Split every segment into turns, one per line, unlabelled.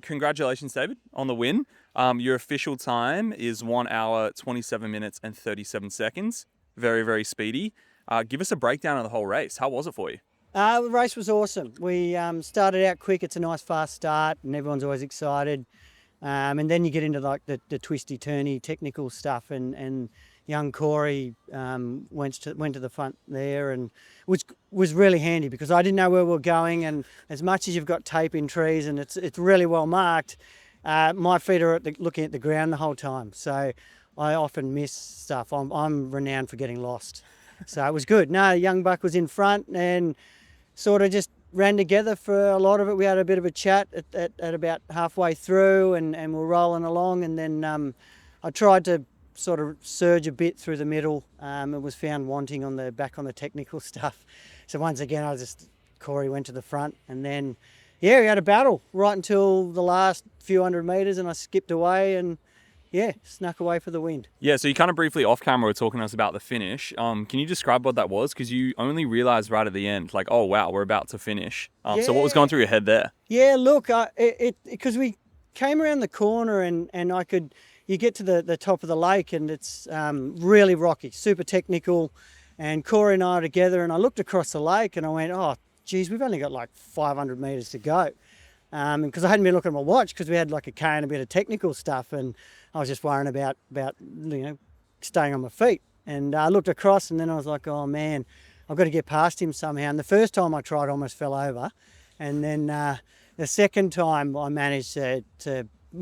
Congratulations, David, on the win. Your official time is 1 hour, 27 minutes and 37 seconds. Very, very speedy. Give us a breakdown of the whole race. How was it for you?
The race was awesome. We started out quick. It's a nice fast start and everyone's always excited. And then you get into like the twisty turny technical stuff and young Corey went to the front there and was really handy because I didn't know where we were going, and as much as you've got tape in trees and it's really well marked, my feet are looking at the ground the whole time, so I often miss stuff. I'm renowned for getting lost, so it was good. No, young buck was in front and sort of just ran together for a lot of it. We had a bit of a chat at about halfway through and we're rolling along, and then I tried to sort of surge a bit through the middle. It was found wanting on the technical stuff. So once again, Corey went to the front, and then, yeah, we had a battle right until the last few hundred metres, and I skipped away and, yeah, snuck away for the win.
Yeah, so you kind of briefly off camera were talking to us about the finish. Can you describe what that was? Because you only realised right at the end, like, oh, wow, we're about to finish. So what was going through your head there?
Yeah, look, because we came around the corner and you get to the top of the lake and it's really rocky, super technical, and Corey and I are together, and I looked across the lake and I went, oh, geez, we've only got like 500 metres to go. Because I hadn't been looking at my watch because we had like a K and a bit of technical stuff, and I was just worrying about staying on my feet. And I looked across and then I was like, oh man, I've got to get past him somehow. And the first time I tried, I almost fell over. And then the second time I managed to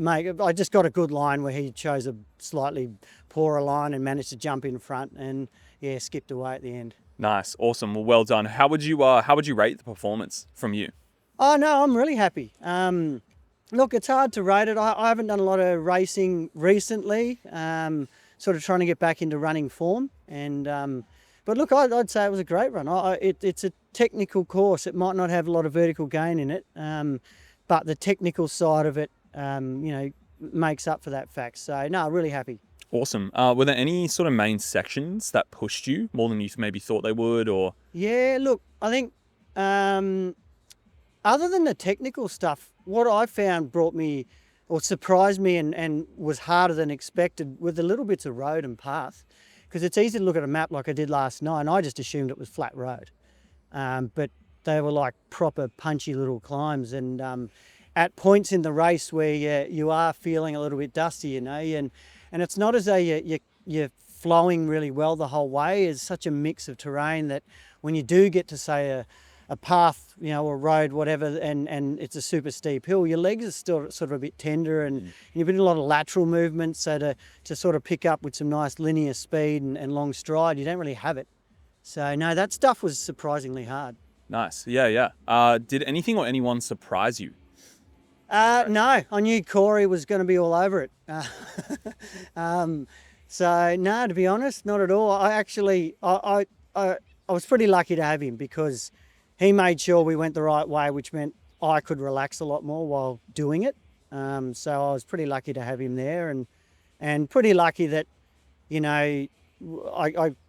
I just got a good line where he chose a slightly poorer line and managed to jump in front and, yeah, skipped away at the end.
Nice, awesome, well done. How would you rate the performance from you?
Oh no, I'm really happy. Look, it's hard to rate it. I haven't done a lot of racing recently, sort of trying to get back into running form. But look, I'd say it was a great run. It's a technical course. It might not have a lot of vertical gain in it, but the technical side of it, makes up for that fact. So no, really happy.
Awesome. Were there any sort of main sections that pushed you more than you maybe thought they would, or?
Yeah, look, I think other than the technical stuff, what I found brought me or surprised me and was harder than expected were the little bits of road and path. Because it's easy to look at a map like I did last night and I just assumed it was flat road. But they were like proper punchy little climbs, and at points in the race where you are feeling a little bit dusty, and it's not as though you're flowing really well the whole way. It's such a mix of terrain that when you do get to, say, a path, or road, whatever, and it's a super steep hill, your legs are still sort of a bit tender, and you've been a lot of lateral movement, so to sort of pick up with some nice linear speed and long stride, you don't really have it. So no, that stuff was surprisingly hard.
Nice, yeah. Did anything or anyone surprise you?
No, I knew Corey was going to be all over it. So no, to be honest, not at all. I was pretty lucky to have him because he made sure we went the right way, which meant I could relax a lot more while doing it. So I was pretty lucky to have him there, and pretty lucky that, I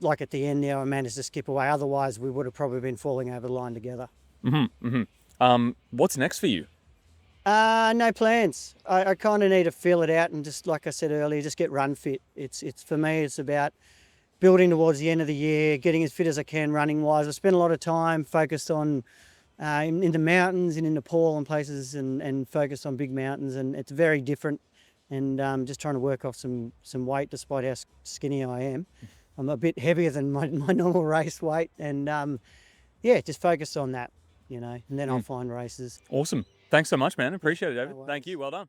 like at the end there I managed to skip away. Otherwise, we would have probably been falling over the line together.
What's next for you?
No plans. I kind of need to feel it out and just, like I said earlier, just get run fit. It's for me, it's about building towards the end of the year, getting as fit as I can running wise. I spent a lot of time focused on in the mountains and in Nepal and places, and focused on big mountains, and it's very different. And just trying to work off some weight despite how skinny I am. I'm a bit heavier than my normal race weight, and just focus on that, and then I'll find races.
Awesome. Thanks so much, man. Appreciate it, David.
No worries.
Thank you. Well done.